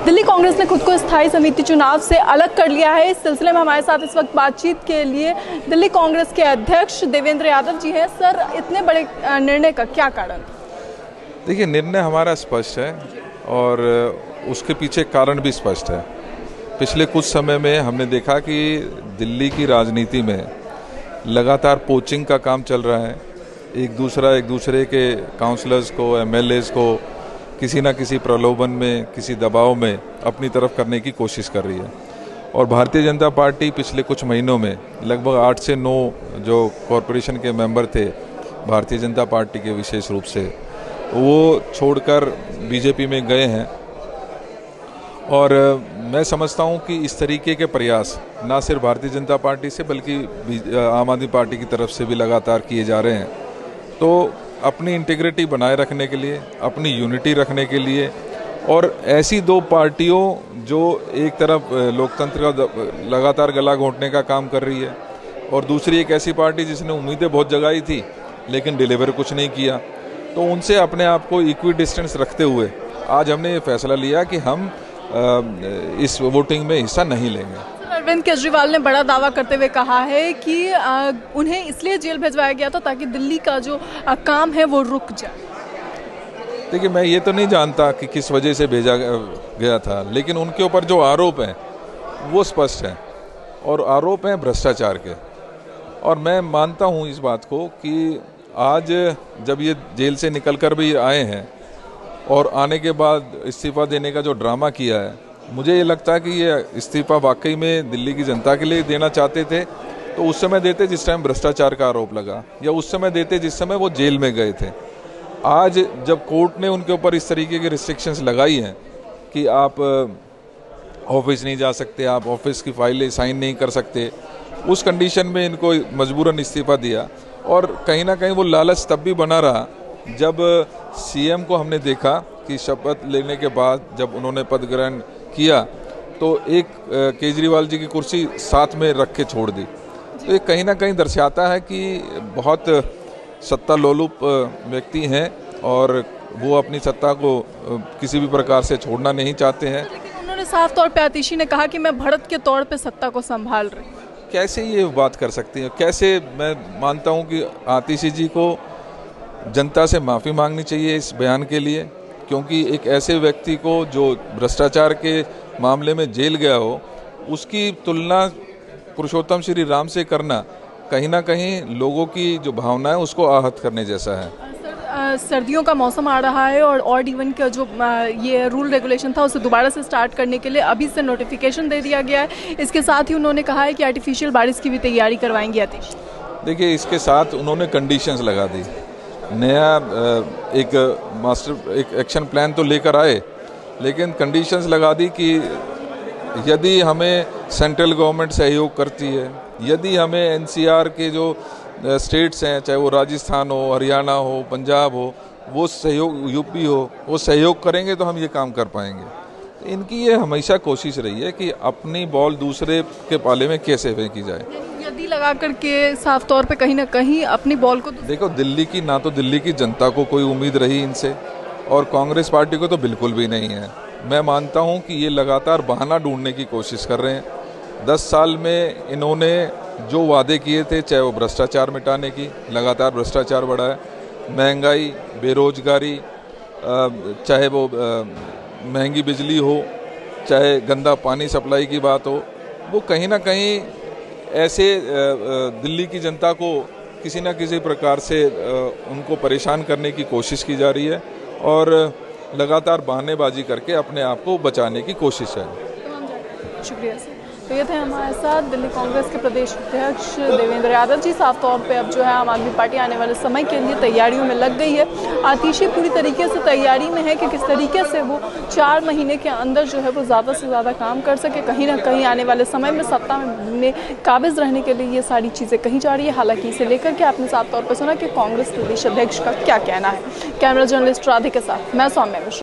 दिल्ली कांग्रेस ने खुद को स्थायी समिति चुनाव से अलग कर लिया है। इस सिलसिले में हमारे साथ इस वक्त बातचीत के लिए दिल्ली कांग्रेस के अध्यक्ष देवेंद्र यादव जी हैं। सर, इतने बड़े निर्णय का क्या कारण? देखिए, निर्णय हमारा स्पष्ट है और उसके पीछे कारण भी स्पष्ट है। पिछले कुछ समय में हमने देखा कि दिल्ली की राजनीति में लगातार पोचिंग का काम चल रहा है। एक दूसरे के काउंसलर्स को, एमएलएज को किसी ना किसी प्रलोभन में, किसी दबाव में अपनी तरफ करने की कोशिश कर रही है। और भारतीय जनता पार्टी पिछले कुछ महीनों में लगभग 8 से 9 जो कॉरपोरेशन के मेंबर थे भारतीय जनता पार्टी के, विशेष रूप से वो छोड़कर बीजेपी में गए हैं। और मैं समझता हूं कि इस तरीके के प्रयास ना सिर्फ भारतीय जनता पार्टी से बल्कि आम आदमी पार्टी की तरफ से भी लगातार किए जा रहे हैं। तो अपनी इंटीग्रिटी बनाए रखने के लिए, अपनी यूनिटी रखने के लिए, और ऐसी दो पार्टियों जो एक तरफ लोकतंत्र का लगातार गला घोंटने का काम कर रही है और दूसरी एक ऐसी पार्टी जिसने उम्मीदें बहुत जगाई थी लेकिन डिलीवर कुछ नहीं किया, तो उनसे अपने आप को इक्वी डिस्टेंस रखते हुए आज हमने ये फैसला लिया कि हम इस वोटिंग में हिस्सा नहीं लेंगे। अरविंद केजरीवाल ने बड़ा दावा करते हुए कहा है कि उन्हें इसलिए जेल भिजवाया गया था ताकि दिल्ली का जो काम है वो रुक जाए। देखिए, मैं ये तो नहीं जानता कि किस वजह से भेजा गया था, लेकिन उनके ऊपर जो आरोप हैं वो स्पष्ट हैं और आरोप हैं भ्रष्टाचार के। और मैं मानता हूँ इस बात को कि आज जब ये जेल से निकल कर भी आए हैं और आने के बाद इस्तीफा देने का जो ड्रामा किया है, मुझे ये लगता है कि ये इस्तीफा वाकई में दिल्ली की जनता के लिए देना चाहते थे। तो उस समय देते जिस टाइम भ्रष्टाचार का आरोप लगा, या उस समय देते जिस समय वो जेल में गए थे। आज जब कोर्ट ने उनके ऊपर इस तरीके की रिस्ट्रिक्शंस लगाई हैं कि आप ऑफिस नहीं जा सकते, आप ऑफिस की फाइलें साइन नहीं कर सकते, उस कंडीशन में इनको मजबूरन इस्तीफा दिया। और कहीं ना कहीं वो लालच तब भी बना रहा जब सीएम को हमने देखा कि शपथ लेने के बाद जब उन्होंने पद ग्रहण किया तो एक केजरीवाल जी की कुर्सी साथ में रख के छोड़ दी। तो ये कहीं ना कहीं दर्शाता है कि बहुत सत्ता लोलुप व्यक्ति हैं और वो अपनी सत्ता को किसी भी प्रकार से छोड़ना नहीं चाहते हैं। लेकिन उन्होंने साफ तौर पे आतिशी ने कहा कि मैं बढ़त के तौर पे सत्ता को संभाल रही हूं। कैसे ये बात कर सकती हैं? कैसे? मैं मानता हूं कि आतिशी जी को जनता से माफ़ी मांगनी चाहिए इस बयान के लिए, क्योंकि एक ऐसे व्यक्ति को जो भ्रष्टाचार के मामले में जेल गया हो, उसकी तुलना पुरुषोत्तम श्री राम से करना कहीं ना कहीं लोगों की जो भावना है उसको आहत करने जैसा है। सर्दियों का मौसम आ रहा है और ऑड इवन का जो ये रूल रेगुलेशन था उसे दोबारा से स्टार्ट करने के लिए अभी से नोटिफिकेशन दे दिया गया है। इसके साथ ही उन्होंने कहा है कि आर्टिफिशियल बारिश की भी तैयारी करवाएंगे आतिश। देखिए, इसके साथ उन्होंने कंडीशंस लगा दी। नया एक एक्शन प्लान तो लेकर आए, लेकिन कंडीशंस लगा दी कि यदि हमें सेंट्रल गवर्नमेंट सहयोग करती है, यदि हमें एनसीआर के जो स्टेट्स हैं, चाहे वो राजस्थान हो, हरियाणा हो, पंजाब हो, वो सहयोग, यूपी हो, वो सहयोग करेंगे तो हम ये काम कर पाएंगे। तो इनकी ये हमेशा कोशिश रही है कि अपनी बॉल दूसरे के पाले में कैसे फेंकी जाए। यदि लगा करके साफ तौर पे कहीं ना कहीं अपनी बॉल को देखो, दिल्ली की ना तो दिल्ली की जनता को कोई उम्मीद रही इनसे, और कांग्रेस पार्टी को तो बिल्कुल भी नहीं है। मैं मानता हूं कि ये लगातार बहाना ढूंढने की कोशिश कर रहे हैं। 10 साल में इन्होंने जो वादे किए थे, चाहे वो भ्रष्टाचार मिटाने की, लगातार भ्रष्टाचार बढ़ा है, महंगाई, बेरोजगारी, चाहे वो महंगी बिजली हो, चाहे गंदा पानी सप्लाई की बात हो, वो कहीं ना कहीं ऐसे दिल्ली की जनता को किसी न किसी प्रकार से उनको परेशान करने की कोशिश की जा रही है और लगातार बहानेबाजी करके अपने आप को बचाने की कोशिश है। शुक्रिया सर। तो ये थे हमारे साथ दिल्ली कांग्रेस के प्रदेश अध्यक्ष देवेंद्र यादव जी। साफ तौर पे अब जो है आम आदमी पार्टी आने वाले समय के लिए तैयारियों में लग गई है। आतिशी पूरी तरीके से तैयारी में है कि किस तरीके से वो 4 महीने के अंदर जो है वो ज़्यादा से ज़्यादा काम कर सके। कहीं ना कहीं आने वाले समय में सत्ता में काबिज रहने के लिए ये सारी चीज़ें कही जा रही है। हालांकि इसे लेकर के आपने साफ तौर पर सुना कि कांग्रेस प्रदेश अध्यक्ष का क्या कहना है। कैमरा जर्नलिस्ट राधे के साथ मैं सौम्या मिश्रा।